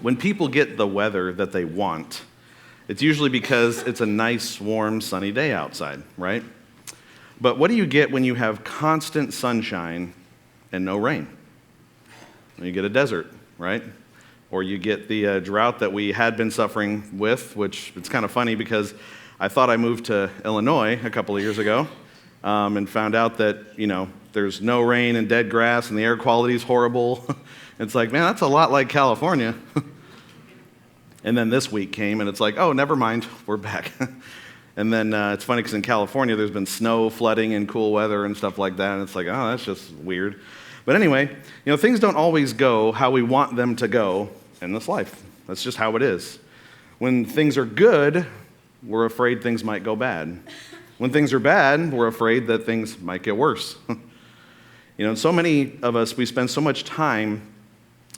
When people get the weather that they want, it's usually because it's a nice, warm, sunny day outside, right? But what do you get when you have constant sunshine and no rain? You get a desert, right? Or you get the drought that we had been suffering with, which it's kind of funny because I thought I moved to Illinois a couple of years ago and found out that, there's no rain and dead grass and the air quality is horrible. It's like, man, that's a lot like California. And then this week came and it's like, oh, never mind, we're back. And then it's funny because in California there's been snow, flooding, and cool weather and stuff like that. And it's like, oh, that's just weird. But anyway, things don't always go how we want them to go in this life. That's just how it is. When things are good, we're afraid things might go bad. When things are bad, we're afraid that things might get worse. And so many of us, we spend so much time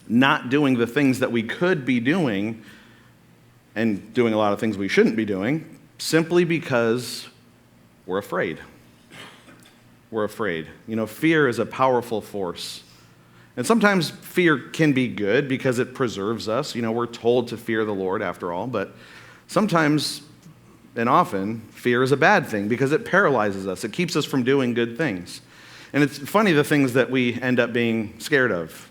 not doing the things that we could be doing and doing a lot of things we shouldn't be doing simply because we're afraid. We're afraid. Fear is a powerful force. And sometimes fear can be good because it preserves us. We're told to fear the Lord after all, but sometimes and often fear is a bad thing because it paralyzes us. It keeps us from doing good things. And it's funny the things that we end up being scared of.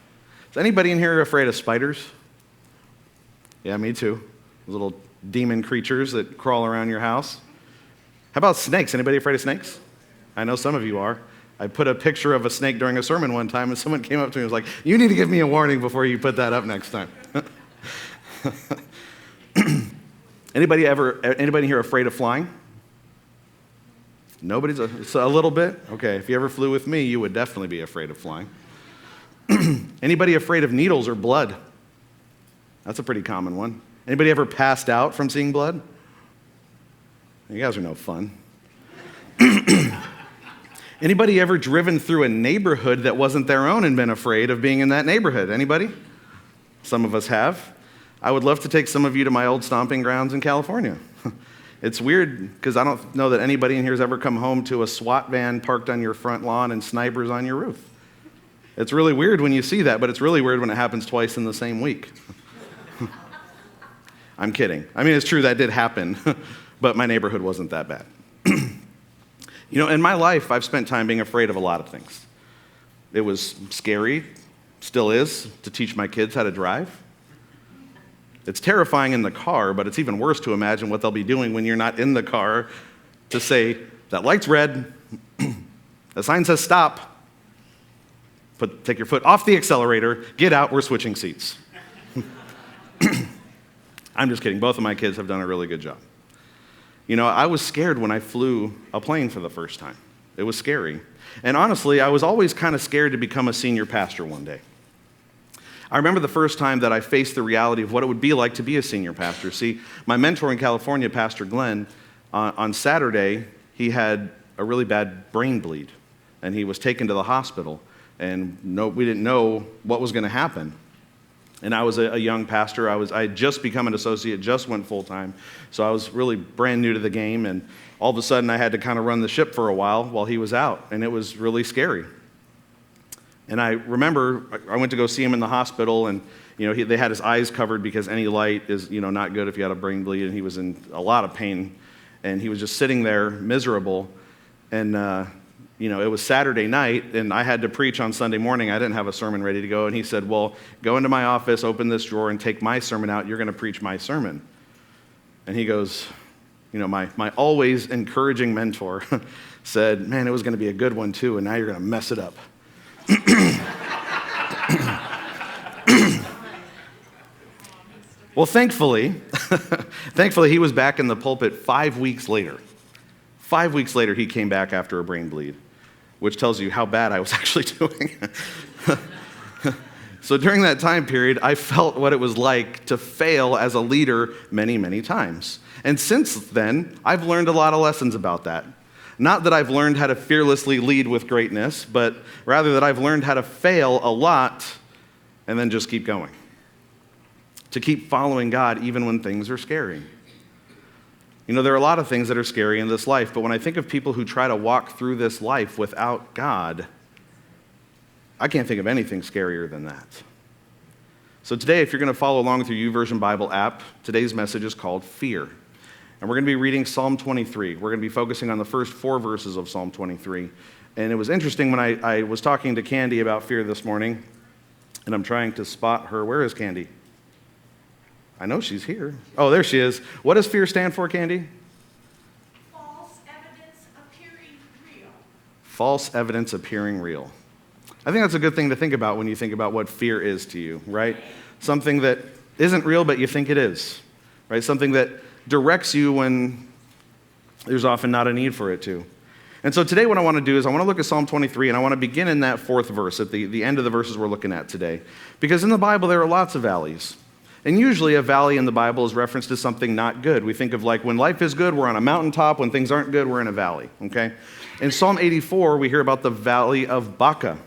Is anybody in here afraid of spiders? Yeah, me too. Little demon creatures that crawl around your house. How about snakes? Anybody afraid of snakes? I know some of you are. I put a picture of a snake during a sermon one time, and someone came up to me and was like, you need to give me a warning before you put that up next time. Anybody here afraid of flying? Nobody's a little bit? Okay, if you ever flew with me, you would definitely be afraid of flying. Anybody afraid of needles or blood? That's a pretty common one. Anybody ever passed out from seeing blood? You guys are no fun. Anybody ever driven through a neighborhood that wasn't their own and been afraid of being in that neighborhood? Anybody? Some of us have. I would love to take some of you to my old stomping grounds in California. It's weird because I don't know that anybody in here has ever come home to a SWAT van parked on your front lawn and snipers on your roof. It's really weird when you see that, but it's really weird when it happens twice in the same week. I'm kidding. I mean, it's true that did happen, but my neighborhood wasn't that bad. In my life, I've spent time being afraid of a lot of things. It was scary, still is, to teach my kids how to drive. It's terrifying in the car, but it's even worse to imagine what they'll be doing when you're not in the car to say, that light's red, the sign says stop, take your foot off the accelerator, get out, we're switching seats. I'm just kidding. Both of my kids have done a really good job. I was scared when I flew a plane for the first time. It was scary. And honestly, I was always kind of scared to become a senior pastor one day. I remember the first time that I faced the reality of what it would be like to be a senior pastor. See, my mentor in California, Pastor Glenn, on Saturday, he had a really bad brain bleed, and he was taken to the hospital, and we didn't know what was going to happen. And I was a young pastor. I had just become an associate, just went full-time, so I was really brand new to the game, and all of a sudden I had to kind of run the ship for a while he was out, and it was really scary. And I remember I went to go see him in the hospital, and they had his eyes covered because any light is not good if you had a brain bleed, and he was in a lot of pain, and he was just sitting there miserable. And it was Saturday night, and I had to preach on Sunday morning. I didn't have a sermon ready to go, and he said, "Well, go into my office, open this drawer, and take my sermon out. You're going to preach my sermon." And he goes, my always encouraging mentor said, "Man, it was going to be a good one too, and now you're going to mess it up." Well, thankfully, he was back in the pulpit 5 weeks later. 5 weeks later, he came back after a brain bleed, which tells you how bad I was actually doing. So during that time period, I felt what it was like to fail as a leader many, many times. And since then, I've learned a lot of lessons about that. Not that I've learned how to fearlessly lead with greatness, but rather that I've learned how to fail a lot and then just keep going. To keep following God even when things are scary. There are a lot of things that are scary in this life, but when I think of people who try to walk through this life without God, I can't think of anything scarier than that. So today, if you're going to follow along with your YouVersion Bible app, today's message is called Fear. And we're going to be reading Psalm 23. We're going to be focusing on the first 4 verses of Psalm 23. And it was interesting when I was talking to Candy about fear this morning, and I'm trying to spot her. Where is Candy? I know she's here. Oh, there she is. What does fear stand for, Candy? False evidence appearing real. False evidence appearing real. I think that's a good thing to think about when you think about what fear is to you, right? Something that isn't real, but you think it is, right? Something that directs you when there's often not a need for it to. And so today what I want to do is I want to look at Psalm 23, and I want to begin in that 4th verse, at the end of the verses we're looking at today. Because in the Bible there are lots of valleys. And usually a valley in the Bible is reference to something not good. We think of like when life is good, we're on a mountaintop. When things aren't good, we're in a valley, okay? In Psalm 84, we hear about the valley of Baca,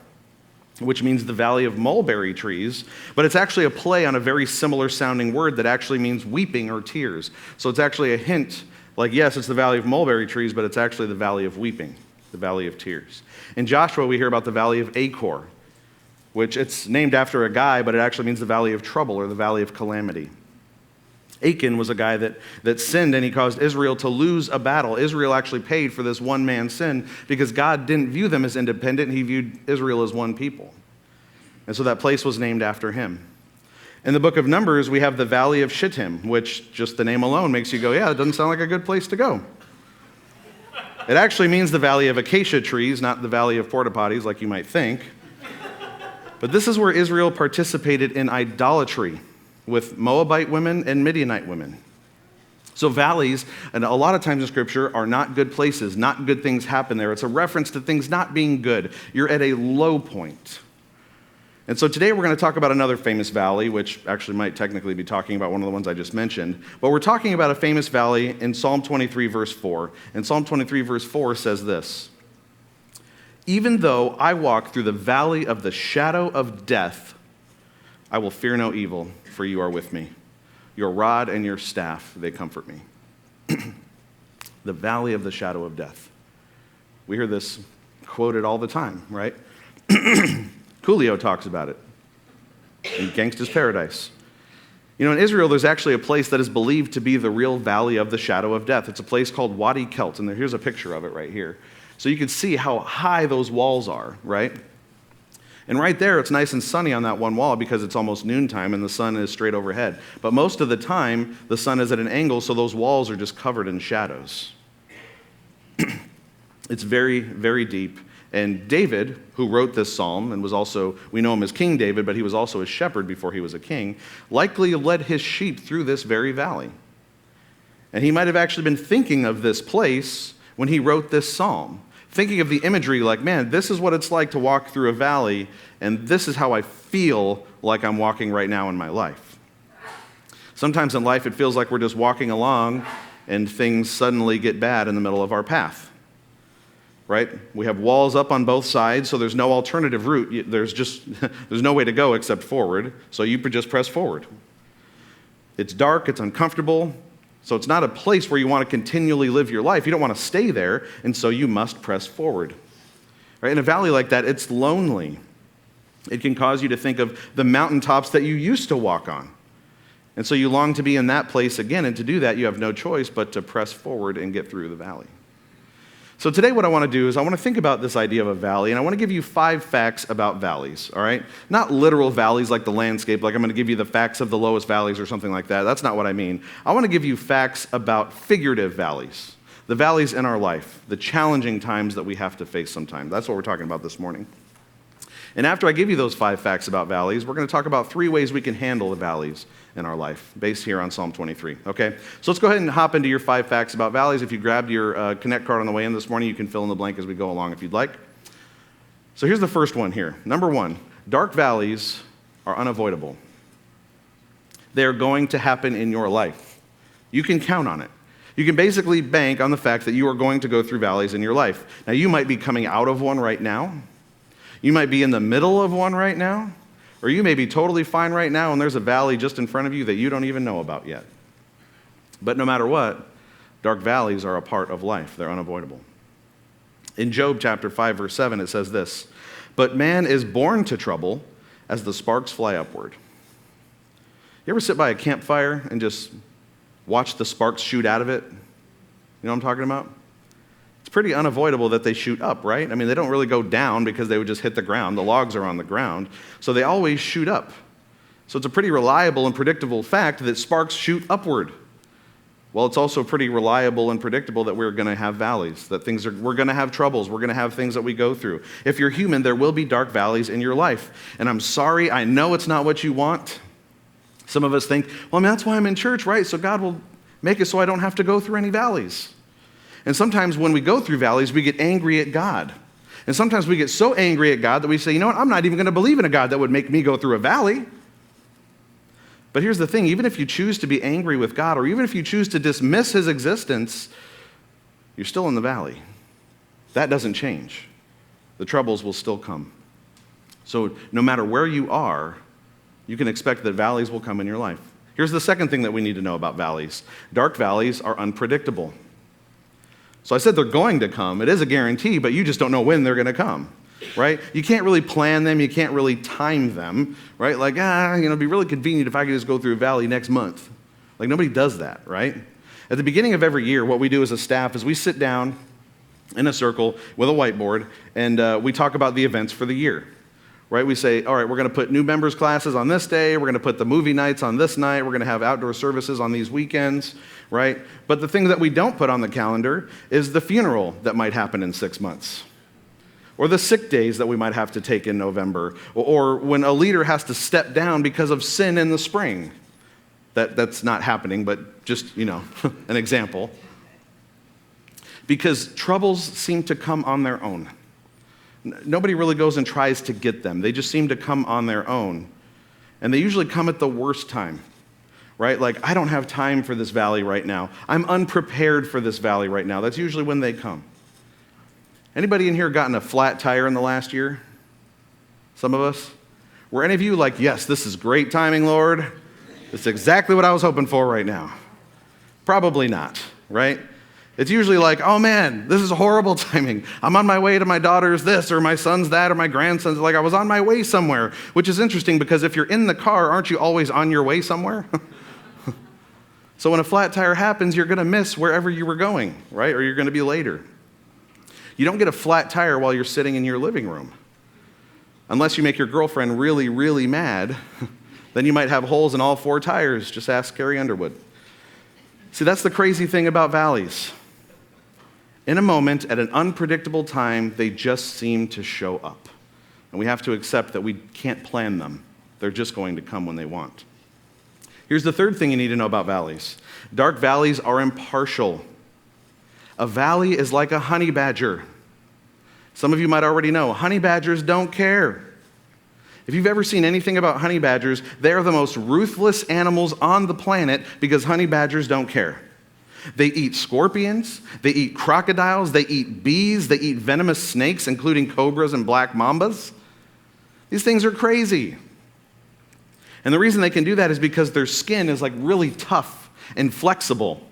which means the valley of mulberry trees, but it's actually a play on a very similar sounding word that actually means weeping or tears. So it's actually a hint, like yes, it's the valley of mulberry trees, but it's actually the valley of weeping, the valley of tears. In Joshua, we hear about the valley of Achor, which it's named after a guy, but it actually means the valley of trouble or the valley of calamity. Achan was a guy that sinned, and he caused Israel to lose a battle. Israel actually paid for this one man's sin because God didn't view them as independent. He viewed Israel as one people. And so that place was named after him. In the book of Numbers, we have the valley of Shittim, which just the name alone makes you go, yeah, it doesn't sound like a good place to go. It actually means the valley of acacia trees, not the valley of porta potties like you might think. But this is where Israel participated in idolatry with Moabite women and Midianite women. So valleys, and a lot of times in Scripture, are not good places. Not good things happen there. It's a reference to things not being good. You're at a low point. And so today we're going to talk about another famous valley, which actually might technically be talking about one of the ones I just mentioned. But we're talking about a famous valley in Psalm 23, verse 4. And Psalm 23, verse 4 says this: "Even though I walk through the valley of the shadow of death, I will fear no evil, for you are with me. Your rod and your staff, they comfort me." The valley of the shadow of death. We hear this quoted all the time, right? Coolio talks about it in Gangsta's Paradise. You know, in Israel, there's actually a place that is believed to be the real valley of the shadow of death. It's a place called Wadi Kelt, and here's a picture of it right here. So you can see how high those walls are, right? And right there, it's nice and sunny on that one wall because it's almost noontime and the sun is straight overhead. But most of the time, the sun is at an angle, so those walls are just covered in shadows. It's very, very deep. And David, who wrote this psalm, and was also, we know him as King David, but he was also a shepherd before he was a king, likely led his sheep through this very valley. And he might have actually been thinking of this place when he wrote this psalm, thinking of the imagery like, man, this is what it's like to walk through a valley, and this is how I feel like I'm walking right now in my life. Sometimes in life it feels like we're just walking along and things suddenly get bad in the middle of our path, right? We have walls up on both sides, so there's no alternative route. There's no way to go except forward, so you just press forward. It's dark, it's uncomfortable, so it's not a place where you want to continually live your life. You don't want to stay there, and so you must press forward. Right? In a valley like that, it's lonely. It can cause you to think of the mountaintops that you used to walk on. And so you long to be in that place again, and to do that, you have no choice but to press forward and get through the valley. So today what I want to do is I want to think about this idea of a valley, and I want to give you 5 facts about valleys, all right? Not literal valleys like the landscape, like I'm going to give you the facts of the lowest valleys or something like that. That's not what I mean. I want to give you facts about figurative valleys, the valleys in our life, the challenging times that we have to face sometimes. That's what we're talking about this morning. And after I give you those 5 facts about valleys, we're going to talk about 3 ways we can handle the valleys in our life, based here on Psalm 23, okay? So let's go ahead and hop into your 5 facts about valleys. If you grabbed your Connect card on the way in this morning, you can fill in the blank as we go along if you'd like. So here's the first one here. Number 1, dark valleys are unavoidable. They're going to happen in your life. You can count on it. You can basically bank on the fact that you are going to go through valleys in your life. Now, you might be coming out of one right now. You might be in the middle of one right now. Or you may be totally fine right now and there's a valley just in front of you that you don't even know about yet. But no matter what, dark valleys are a part of life. They're unavoidable. In Job chapter 5, verse 7, it says this: "But man is born to trouble as the sparks fly upward." You ever sit by a campfire and just watch the sparks shoot out of it? You know what I'm talking about? It's pretty unavoidable that they shoot up, right? I mean, they don't really go down because they would just hit the ground. The logs are on the ground, so they always shoot up. So it's a pretty reliable and predictable fact that sparks shoot upward. Well, it's also pretty reliable and predictable that we're going to have valleys, that we're going to have troubles, we're going to have things that we go through. If you're human, there will be dark valleys in your life. And I'm sorry, I know it's not what you want. Some of us think, well, I mean, that's why I'm in church, right? So God will make it so I don't have to go through any valleys. And sometimes when we go through valleys, we get angry at God. And sometimes we get so angry at God that we say, you know what, I'm not even going to believe in a God that would make me go through a valley. But here's the thing, even if you choose to be angry with God, or even if you choose to dismiss his existence, you're still in the valley. That doesn't change. The troubles will still come. So no matter where you are, you can expect that valleys will come in your life. Here's the second thing that we need to know about valleys. Dark valleys are unpredictable. So I said they're going to come. It is a guarantee, but you just don't know when they're going to come, right? You can't really plan them. You can't really time them, right? Like, it'd be really convenient if I could just go through a valley next month. Like, nobody does that, right? At the beginning of every year, what we do as a staff is we sit down in a circle with a whiteboard, and we talk about the events for the year, right? We say, all right, we're going to put new members classes on this day. We're going to put the movie nights on this night. We're going to have outdoor services on these weekends, right? But the thing that we don't put on the calendar is the funeral that might happen in 6 months, or the sick days that we might have to take in November, or when a leader has to step down because of sin in the spring. That's not happening, but just, an example. Because troubles seem to come on their own. Nobody really goes and tries to get them. They just seem to come on their own. And they usually come at the worst time, right? Like, I don't have time for this valley right now. I'm unprepared for this valley right now. That's usually when they come. Anybody in here gotten a flat tire in the last year? Some of us? Were any of you like, yes, this is great timing, Lord? This is exactly what I was hoping for right now. Probably not, right? It's usually like, oh man, this is horrible timing. I'm on my way to my daughter's this, or my son's that, or my grandson's. Like, I was on my way somewhere, which is interesting because if you're in the car, aren't you always on your way somewhere? So when a flat tire happens, you're going to miss wherever you were going, right? Or you're going to be later. You don't get a flat tire while you're sitting in your living room. Unless you make your girlfriend really, really mad, then you might have holes in all 4 tires. Just ask Carrie Underwood. See, that's the crazy thing about valleys. In a moment, at an unpredictable time, they just seem to show up. And we have to accept that we can't plan them. They're just going to come when they want. Here's the third thing you need to know about valleys. Dark valleys are impartial. A valley is like a honey badger. Some of you might already know, honey badgers don't care. If you've ever seen anything about honey badgers, they are the most ruthless animals on the planet because honey badgers don't care. They eat scorpions, they eat crocodiles, they eat bees, they eat venomous snakes, including cobras and black mambas. These things are crazy. And the reason they can do that is because their skin is like really tough and flexible.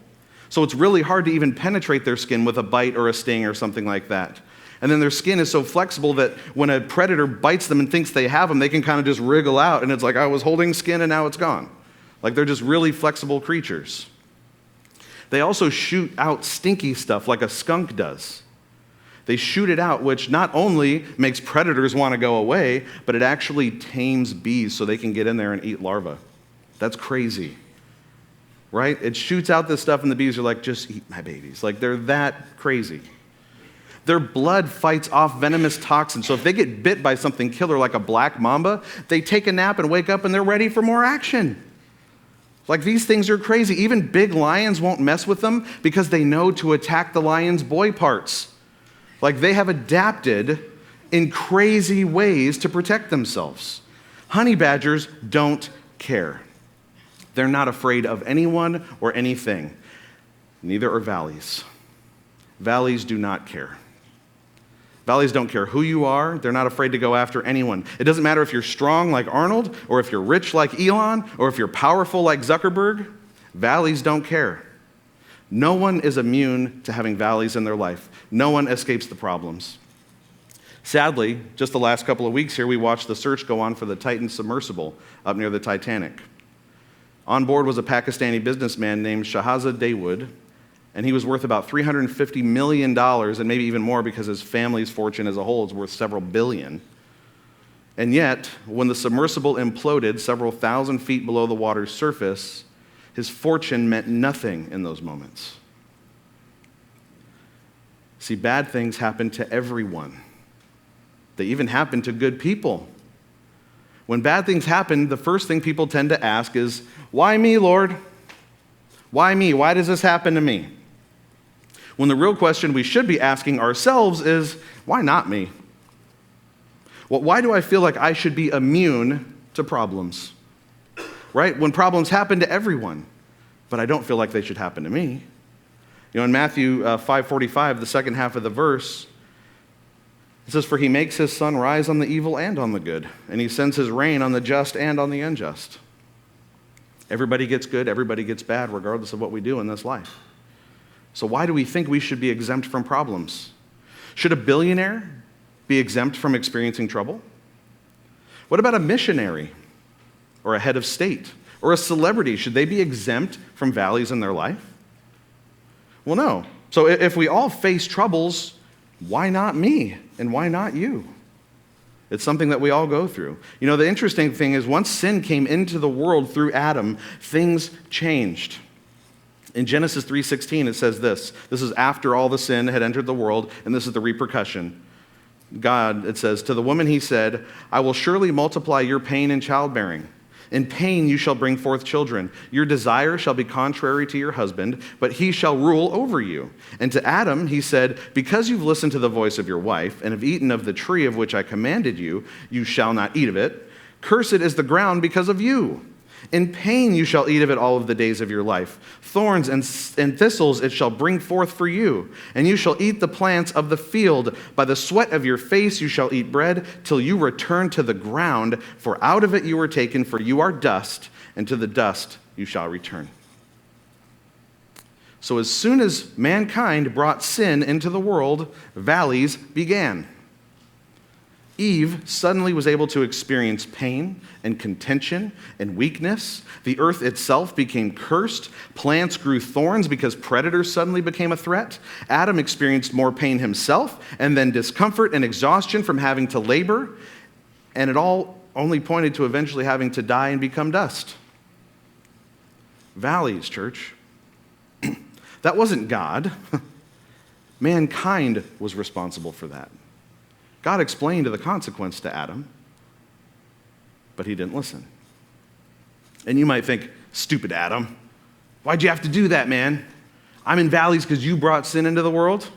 So it's really hard to even penetrate their skin with a bite or a sting or something like that. And then their skin is so flexible that when a predator bites them and thinks they have them, they can kind of just wriggle out, and it's like, I was holding skin and now it's gone. Like, they're just really flexible creatures. They also shoot out stinky stuff like a skunk does. They shoot it out, which not only makes predators want to go away, but it actually tames bees so they can get in there and eat larvae. That's crazy, right? It shoots out this stuff, and the bees are like, just eat my babies. Like, they're that crazy. Their blood fights off venomous toxins. So if they get bit by something killer like a black mamba, they take a nap and wake up and they're ready for more action. Like, these things are crazy. Even big lions won't mess with them because they know to attack the lion's boy parts. Like, they have adapted in crazy ways to protect themselves. Honey badgers don't care. They're not afraid of anyone or anything. Neither are valleys. Valleys do not care. Valleys don't care who you are. They're not afraid to go after anyone. It doesn't matter if you're strong like Arnold, or if you're rich like Elon, or if you're powerful like Zuckerberg. Valleys don't care. No one is immune to having valleys in their life. No one escapes the problems. Sadly, just the last couple of weeks here, we watched the search go on for the Titan submersible up near the Titanic. On board was a Pakistani businessman named Shahzad Dawood, and he was worth about $350 million, and maybe even more because his family's fortune as a whole is worth several billion. And yet, when the submersible imploded several thousand feet below the water's surface, his fortune meant nothing in those moments. See, bad things happen to everyone. They even happen to good people. When bad things happen, the first thing people tend to ask is, why me, Lord? Why me? Why does this happen to me? When the real question we should be asking ourselves is, why not me? Well, why do I feel like I should be immune to problems? Right? When problems happen to everyone, but I don't feel like they should happen to me. You know, in Matthew 5:45, the second half of the verse, it says, "For he makes his sun rise on the evil and on the good, and he sends his rain on the just and on the unjust." Everybody gets good, everybody gets bad, regardless of what we do in this life. So why do we think we should be exempt from problems? Should a billionaire be exempt from experiencing trouble? What about a missionary or a head of state or a celebrity? Should they be exempt from valleys in their life? Well, no. So if we all face troubles, why not me and why not you? It's something that we all go through. You know, the interesting thing is once sin came into the world through Adam, things changed. In Genesis 3:16, it says this. This is after all the sin had entered the world, and this is the repercussion. God, it says, "To the woman he said, I will surely multiply your pain in childbearing. In pain you shall bring forth children. Your desire shall be contrary to your husband, but he shall rule over you." And to Adam he said, "Because you've listened to the voice of your wife, and have eaten of the tree of which I commanded you, you shall not eat of it. Cursed is the ground because of you. In pain you shall eat of it all of the days of your life. Thorns and thistles it shall bring forth for you. And you shall eat the plants of the field. By the sweat of your face you shall eat bread, till you return to the ground. For out of it you were taken, for you are dust, and to the dust you shall return." So as soon as mankind brought sin into the world, valleys began. Eve suddenly was able to experience pain and contention and weakness. The earth itself became cursed. Plants grew thorns because predators suddenly became a threat. Adam experienced more pain himself, and then discomfort and exhaustion from having to labor. And it all only pointed to eventually having to die and become dust. Valleys, church. That wasn't God. Mankind was responsible for that. God explained the consequence to Adam, but he didn't listen. And you might think, stupid Adam, why'd you have to do that, man? I'm in valleys because you brought sin into the world?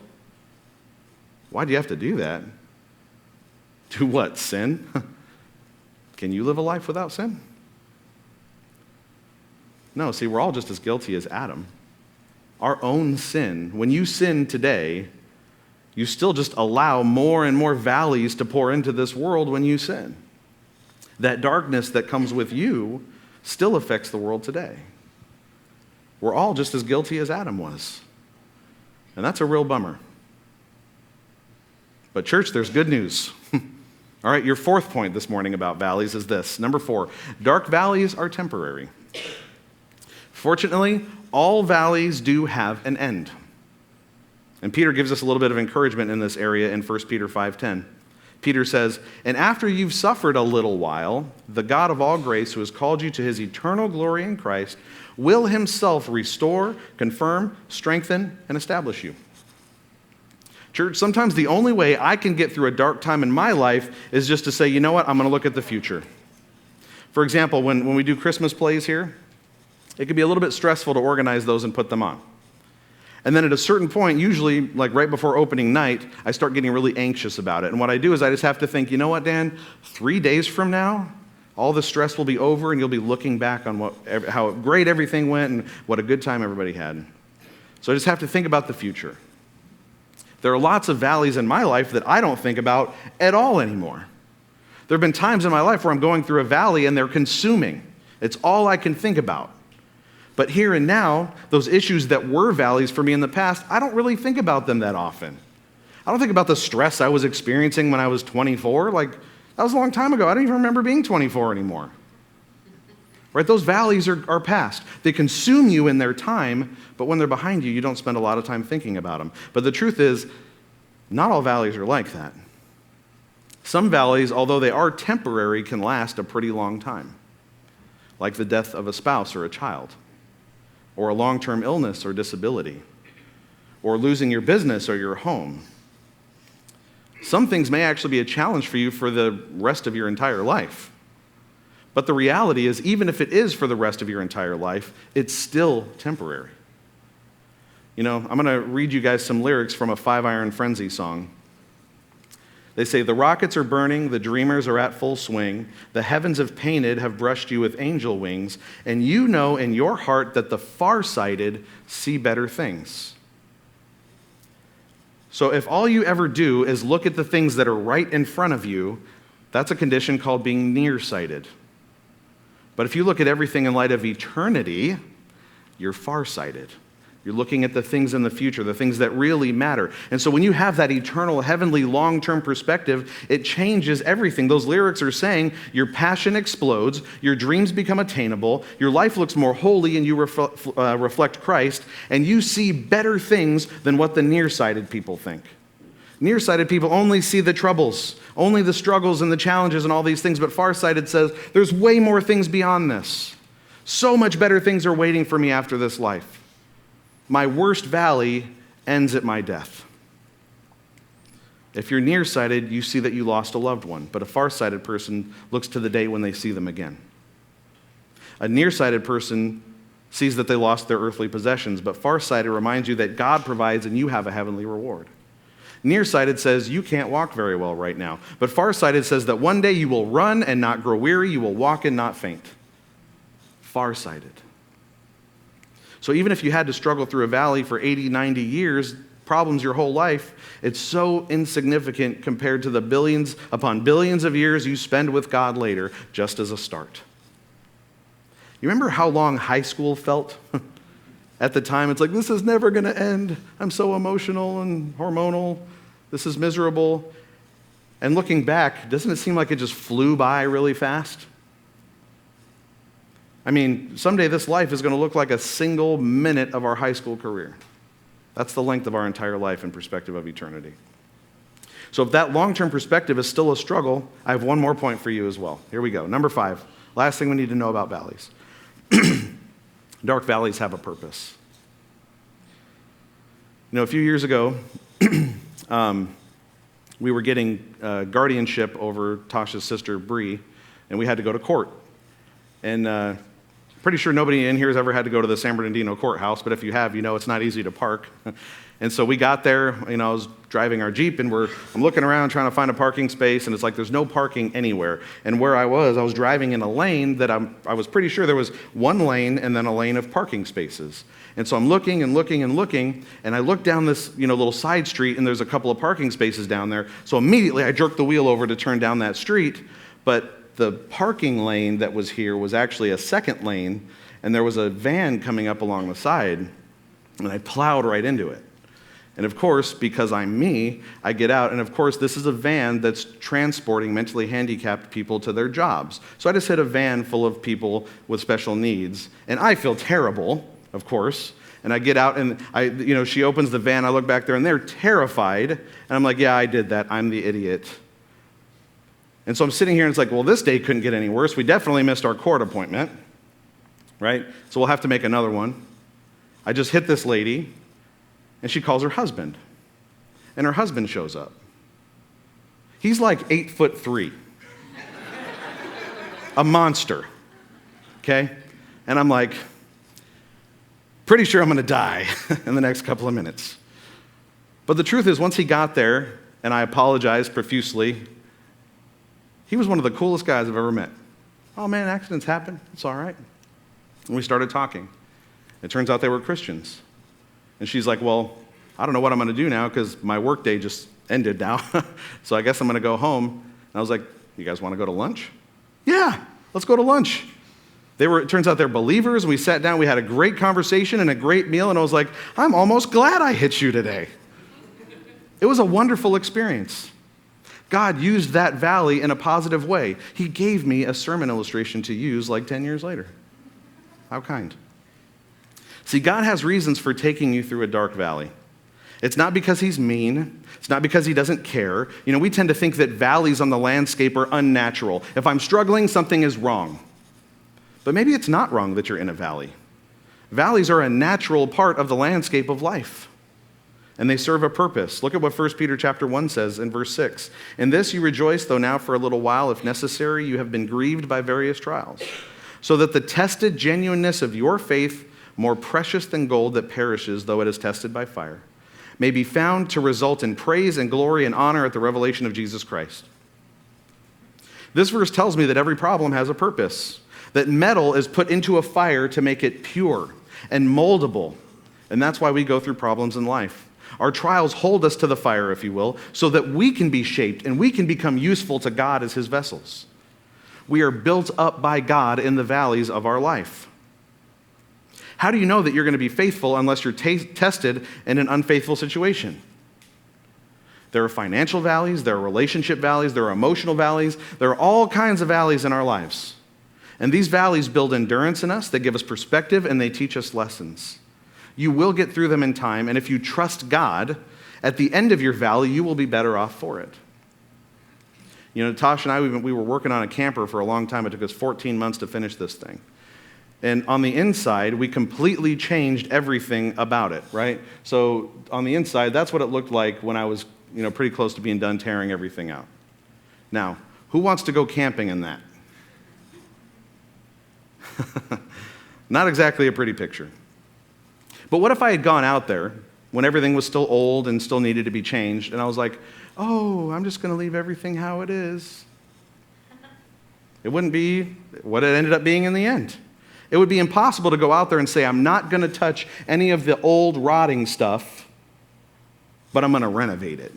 Why'd you have to do that? Do what, sin? Can you live a life without sin? No, see, we're all just as guilty as Adam. Our own sin. When you sin today, you still just allow more and more valleys to pour into this world when you sin. That darkness that comes with you still affects the world today. We're all just as guilty as Adam was. And that's a real bummer. But church, there's good news. All right, your fourth point this morning about valleys is this. Number 4, dark valleys are temporary. Fortunately, all valleys do have an end. And Peter gives us a little bit of encouragement in this area in 1 Peter 5:10. Peter says, "And after you've suffered a little while, the God of all grace, who has called you to his eternal glory in Christ, will himself restore, confirm, strengthen, and establish you." Church, sometimes the only way I can get through a dark time in my life is just to say, you know what, I'm going to look at the future. For example, when we do Christmas plays here, it can be a little bit stressful to organize those and put them on. And then at a certain point, usually like right before opening night, I start getting really anxious about it. And what I do is I just have to think, you know what, Dan, 3 days from now, all the stress will be over and you'll be looking back on how great everything went and what a good time everybody had. So I just have to think about the future. There are lots of valleys in my life that I don't think about at all anymore. There have been times in my life where I'm going through a valley and they're consuming. It's all I can think about. But here and now, those issues that were valleys for me in the past, I don't really think about them that often. I don't think about the stress I was experiencing when I was 24. Like, that was a long time ago. I don't even remember being 24 anymore. right? Those valleys are past. They consume you in their time, but when they're behind you, you don't spend a lot of time thinking about them. But the truth is, not all valleys are like that. Some valleys, although they are temporary, can last a pretty long time, like the death of a spouse or a child, or a long-term illness or disability, or losing your business or your home. Some things may actually be a challenge for you for the rest of your entire life. But the reality is, even if it is for the rest of your entire life, it's still temporary. You know, I'm going to read you guys some lyrics from a 5 Iron Frenzy song. They say, the rockets are burning, the dreamers are at full swing, the heavens have painted, have brushed you with angel wings, and you know in your heart that the farsighted see better things. So if all you ever do is look at the things that are right in front of you, that's a condition called being nearsighted. But if you look at everything in light of eternity, you're farsighted. You're looking at the things in the future, the things that really matter. And so when you have that eternal, heavenly, long-term perspective, it changes everything. Those lyrics are saying your passion explodes, your dreams become attainable, your life looks more holy and you reflect Christ, and you see better things than what the nearsighted people think. Nearsighted people only see the troubles, only the struggles and the challenges and all these things, but farsighted says there's way more things beyond this. So much better things are waiting for me after this life. My worst valley ends at my death. If you're nearsighted, you see that you lost a loved one, but a farsighted person looks to the day when they see them again. A nearsighted person sees that they lost their earthly possessions, but farsighted reminds you that God provides and you have a heavenly reward. Nearsighted says you can't walk very well right now, but farsighted says that one day you will run and not grow weary, you will walk and not faint. Farsighted. So even if you had to struggle through a valley for 80, 90 years, problems your whole life, it's so insignificant compared to the billions upon billions of years you spend with God later, just as a start. You remember how long high school felt? At the time, it's like, this is never going to end. I'm so emotional and hormonal. This is miserable. And looking back, doesn't it seem like it just flew by really fast? I mean, someday this life is going to look like a single minute of our high school career. That's the length of our entire life in perspective of eternity. So if that long-term perspective is still a struggle, I have one more point for you as well. Here we go. Number 5, last thing we need to know about valleys. Dark valleys have a purpose. You know, a few years ago, we were getting guardianship over Tasha's sister, Bree, and we had to go to court. And pretty sure nobody in here has ever had to go to the San Bernardino courthouse, but if you have, you know it's not easy to park. And so we got there, you know, I was driving our Jeep, and I'm looking around trying to find a parking space, and it's like there's no parking anywhere. And where I was driving in a lane that I was pretty sure there was one lane and then a lane of parking spaces. And so I'm looking and looking and looking, and I look down this, you know, little side street, and there's a couple of parking spaces down there. So immediately I jerked the wheel over to turn down that street, but the parking lane that was here was actually a second lane, and there was a van coming up along the side, and I plowed right into it. And of course, because I'm me, I get out, and of course, this is a van that's transporting mentally handicapped people to their jobs. So I just hit a van full of people with special needs, and I feel terrible, of course. And I get out, and she opens the van, I look back there, and they're terrified, and I'm like, yeah, I did that, I'm the idiot. And so I'm sitting here, and it's like, well, this day couldn't get any worse. We definitely missed our court appointment, right? So we'll have to make another one. I just hit this lady, and she calls her husband. And her husband shows up. He's like 8'3", a monster, okay? And I'm like, pretty sure I'm going to die in the next couple of minutes. But the truth is, once he got there, and I apologized profusely, he was one of the coolest guys I've ever met. Oh man, accidents happen. It's all right. And we started talking. It turns out they were Christians. And she's like, well, I don't know what I'm going to do now because my work day just ended now. So I guess I'm going to go home. And I was like, you guys want to go to lunch? Yeah, let's go to lunch. It turns out they're believers. We sat down. We had a great conversation and a great meal. And I was like, I'm almost glad I hit you today. It was a wonderful experience. God used that valley in a positive way. He gave me a sermon illustration to use like 10 years later. How kind. See, God has reasons for taking you through a dark valley. It's not because he's mean. It's not because he doesn't care. We tend to think that valleys on the landscape are unnatural. If I'm struggling, something is wrong. But maybe it's not wrong that you're in a valley. Valleys are a natural part of the landscape of life, and they serve a purpose. Look at what 1 Peter chapter 1 says in verse 6. In this you rejoice, though now for a little while, if necessary, you have been grieved by various trials, so that the tested genuineness of your faith, more precious than gold that perishes, though it is tested by fire, may be found to result in praise and glory and honor at the revelation of Jesus Christ. This verse tells me that every problem has a purpose, that metal is put into a fire to make it pure and moldable, and that's why we go through problems in life. Our trials hold us to the fire, if you will, so that we can be shaped and we can become useful to God as his vessels. We are built up by God in the valleys of our life. How do you know that you're going to be faithful unless you're tested in an unfaithful situation? There are financial valleys, there are relationship valleys, there are emotional valleys, there are all kinds of valleys in our lives. And these valleys build endurance in us, they give us perspective, and they teach us lessons. You will get through them in time, and if you trust God, at the end of your valley, you will be better off for it. Tosh and I, we were working on a camper for a long time. It took us 14 months to finish this thing. And on the inside, we completely changed everything about it, right? So on the inside, that's what it looked like when I was, pretty close to being done tearing everything out. Now, who wants to go camping in that? Not exactly a pretty picture. But what if I had gone out there when everything was still old and still needed to be changed, and I was like, oh, I'm just going to leave everything how it is? It wouldn't be what it ended up being in the end. It would be impossible to go out there and say, I'm not going to touch any of the old rotting stuff, but I'm going to renovate it.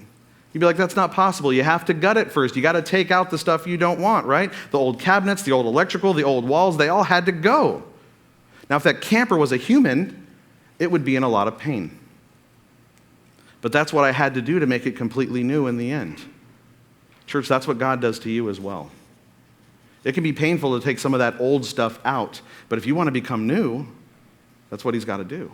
You'd be like, that's not possible. You have to gut it first. You got to take out the stuff you don't want, right? The old cabinets, the old electrical, the old walls, they all had to go. Now, if that camper was a human, it would be in a lot of pain. But that's what I had to do to make it completely new in the end. Church, that's what God does to you as well. It can be painful to take some of that old stuff out, but if you want to become new, that's what he's got to do.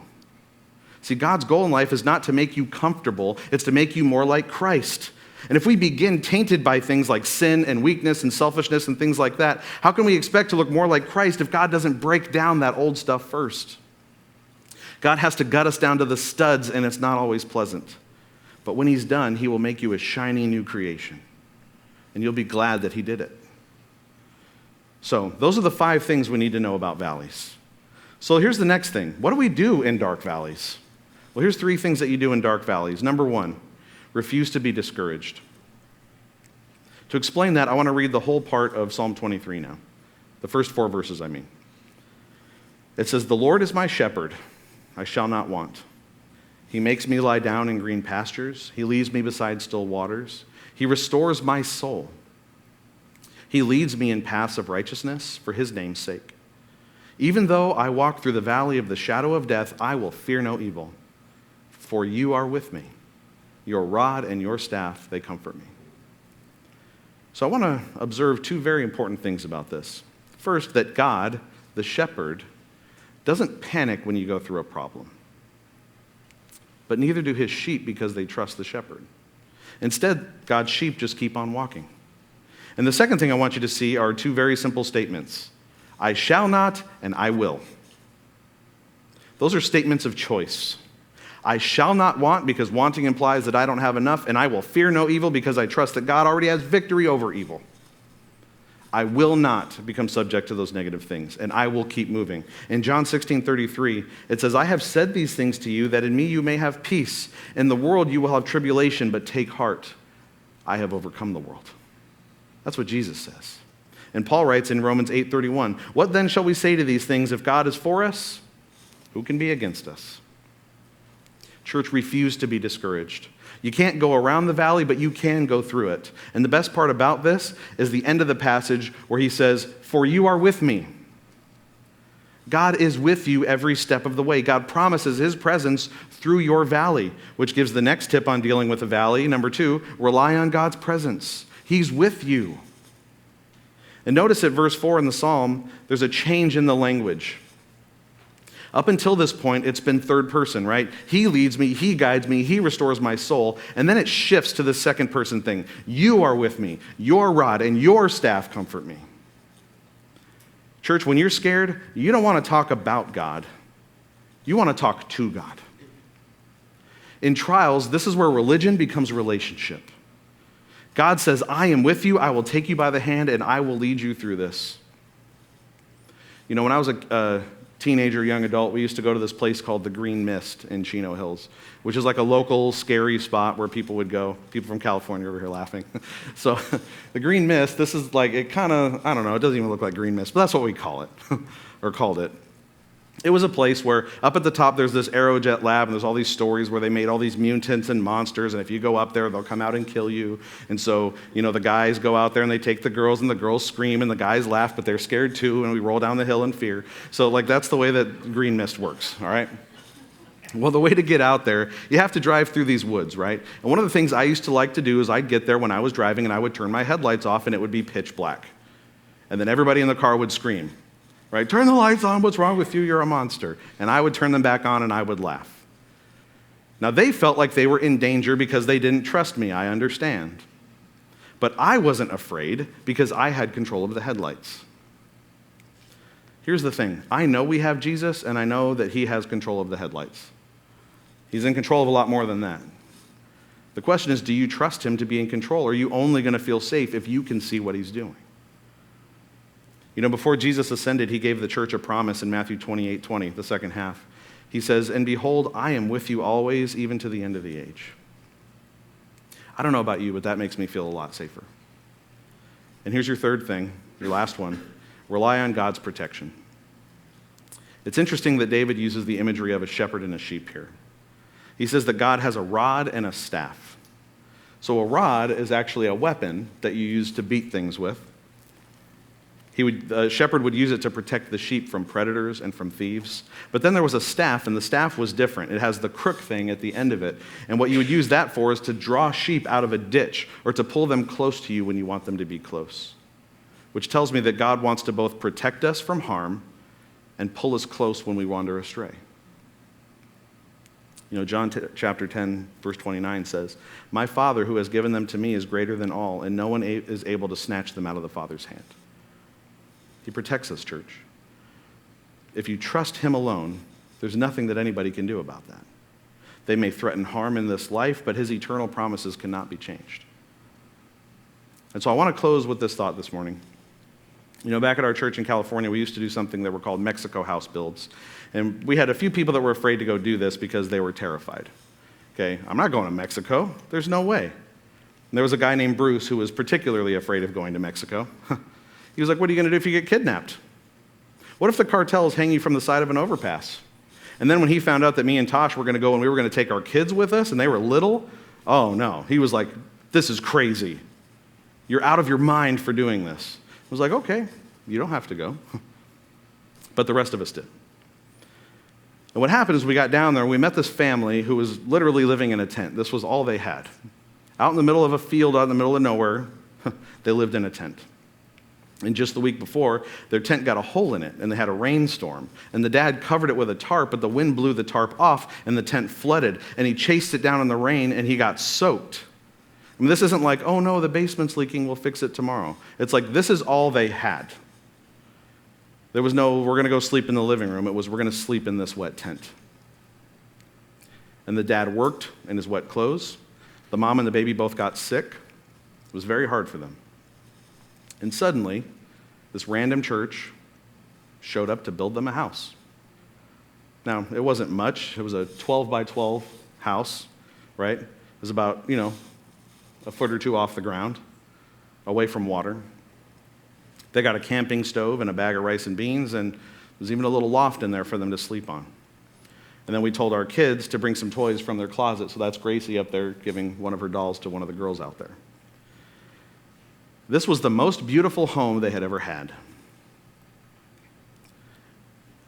See, God's goal in life is not to make you comfortable, it's to make you more like Christ. And if we begin tainted by things like sin and weakness and selfishness and things like that, how can we expect to look more like Christ if God doesn't break down that old stuff first? God has to gut us down to the studs, and it's not always pleasant. But when he's done, he will make you a shiny new creation. And you'll be glad that he did it. So those are the 5 things we need to know about valleys. So here's the next thing. What do we do in dark valleys? Well, here's 3 things that you do in dark valleys. Number 1, refuse to be discouraged. To explain that, I want to read the whole part of Psalm 23 now. The first 4 verses, I mean. It says, "The Lord is my shepherd, I shall not want. He makes me lie down in green pastures. He leads me beside still waters. He restores my soul. He leads me in paths of righteousness for his name's sake. Even though I walk through the valley of the shadow of death, I will fear no evil, for you are with me. Your rod and your staff, they comfort me." So I want to observe 2 very important things about this. First, that God, the shepherd, doesn't panic when you go through a problem. But neither do his sheep because they trust the shepherd. Instead, God's sheep just keep on walking. And the second thing I want you to see are 2 very simple statements. I shall not and I will. Those are statements of choice. I shall not want because wanting implies that I don't have enough, and I will fear no evil because I trust that God already has victory over evil. I will not become subject to those negative things, and I will keep moving. In John 16:33, it says, "I have said these things to you, that in me you may have peace. In the world you will have tribulation, but take heart. I have overcome the world." That's what Jesus says. And Paul writes in Romans 8:31, "What then shall we say to these things? If God is for us, who can be against us?" Church, refuse to be discouraged. You can't go around the valley, but you can go through it. And the best part about this is the end of the passage where he says, "For you are with me." God is with you every step of the way. God promises his presence through your valley, which gives the next tip on dealing with a valley. Number 2, rely on God's presence. He's with you. And notice at verse 4 in the psalm, there's a change in the language. Up until this point, it's been third person, right? He leads me, he guides me, he restores my soul. And then it shifts to the second person thing. You are with me. Your rod and your staff comfort me. Church, when you're scared, you don't want to talk about God. You want to talk to God. In trials, this is where religion becomes relationship. God says, I am with you, I will take you by the hand, and I will lead you through this. You know, when I was a teenager, young adult, we used to go to this place called the Green Mist in Chino Hills, which is like a local scary spot where people would go. People from California over here laughing. So the Green Mist, this is like, it kind of, I don't know, it doesn't even look like Green Mist, but that's what we call it, or called it. It was a place where up at the top there's this Aerojet lab, and there's all these stories where they made all these mutants and monsters, and if you go up there, they'll come out and kill you. And so, you know, the guys go out there and they take the girls, and the girls scream, and the guys laugh, but they're scared too, and we roll down the hill in fear. So, like, that's the way that Green Mist works, all right? Well, the way to get out there, you have to drive through these woods, right? And one of the things I used to like to do is I'd get there when I was driving, and I would turn my headlights off, and it would be pitch black. And then everybody in the car would scream. Right? Turn the lights on, what's wrong with you? You're a monster. And I would turn them back on and I would laugh. Now they felt like they were in danger because they didn't trust me, I understand. But I wasn't afraid because I had control of the headlights. Here's the thing, I know we have Jesus and I know that he has control of the headlights. He's in control of a lot more than that. The question is, do you trust him to be in control, or are you only going to feel safe if you can see what he's doing? You know, before Jesus ascended, he gave the church a promise in Matthew 28:20, the second half. He says, and behold, I am with you always, even to the end of the age. I don't know about you, but that makes me feel a lot safer. And here's your third thing, your last one. Rely on God's protection. It's interesting that David uses the imagery of a shepherd and a sheep here. He says that God has a rod and a staff. So a rod is actually a weapon that you use to beat things with. The shepherd would use it to protect the sheep from predators and from thieves. But then there was a staff, and the staff was different. It has the crook thing at the end of it. And what you would use that for is to draw sheep out of a ditch or to pull them close to you when you want them to be close. Which tells me that God wants to both protect us from harm and pull us close when we wander astray. You know, John chapter 10, verse 29 says, my Father who has given them to me is greater than all, and no one is able to snatch them out of the Father's hand. He protects us, church. If you trust him alone, there's nothing that anybody can do about that. They may threaten harm in this life, but his eternal promises cannot be changed. And so I want to close with this thought this morning. You know, back at our church in California, we used to do something that were called Mexico house builds. And we had a few people that were afraid to go do this because they were terrified. Okay, I'm not going to Mexico. There's no way. And there was a guy named Bruce who was particularly afraid of going to Mexico. He was like, what are you going to do if you get kidnapped? What if the cartels hang you from the side of an overpass? And then when he found out that me and Tosh were going to go and we were going to take our kids with us and they were little, oh no. He was like, this is crazy. You're out of your mind for doing this. I was like, okay, you don't have to go. But the rest of us did. And what happened is we got down there and we met this family who was literally living in a tent. This was all they had. Out in the middle of a field, out in the middle of nowhere, they lived in a tent. And just the week before, their tent got a hole in it, and they had a rainstorm. And the dad covered it with a tarp, but the wind blew the tarp off, and the tent flooded. And he chased it down in the rain, and he got soaked. I mean, this isn't like, oh no, the basement's leaking, we'll fix it tomorrow. It's like, this is all they had. There was no, we're going to go sleep in the living room. It was, we're going to sleep in this wet tent. And the dad worked in his wet clothes. The mom and the baby both got sick. It was very hard for them. And suddenly, this random church showed up to build them a house. Now, it wasn't much. It was a 12 by 12 house, right? It was about, a foot or two off the ground, away from water. They got a camping stove and a bag of rice and beans, and there was even a little loft in there for them to sleep on. And then we told our kids to bring some toys from their closet, so that's Gracie up there giving one of her dolls to one of the girls out there. This was the most beautiful home they had ever had.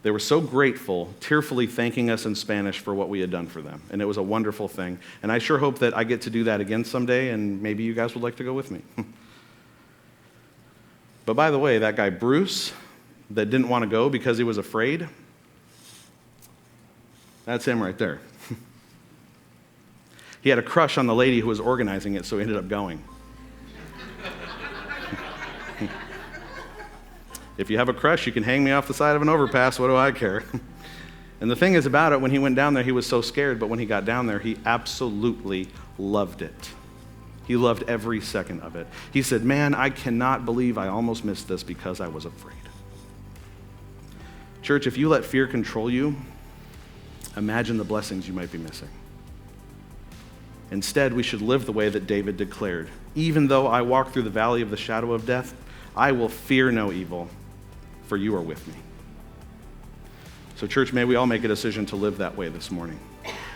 They were so grateful, tearfully thanking us in Spanish for what we had done for them. And it was a wonderful thing. And I sure hope that I get to do that again someday, and maybe you guys would like to go with me. But by the way, that guy Bruce that didn't want to go because he was afraid, That's him right there. He had a crush on the lady who was organizing it, so he ended up going. If you have a crush, you can hang me off the side of an overpass. What do I care? And the thing is about it, when he went down there, he was so scared, but when he got down there, he absolutely loved it. He loved every second of it. He said, man, I cannot believe I almost missed this because I was afraid. Church, if you let fear control you, imagine the blessings you might be missing. Instead, we should live the way that David declared. Even though I walk through the valley of the shadow of death, I will fear no evil, for you are with me. So church, may we all make a decision to live that way this morning,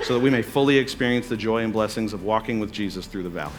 so that we may fully experience the joy and blessings of walking with Jesus through the valley.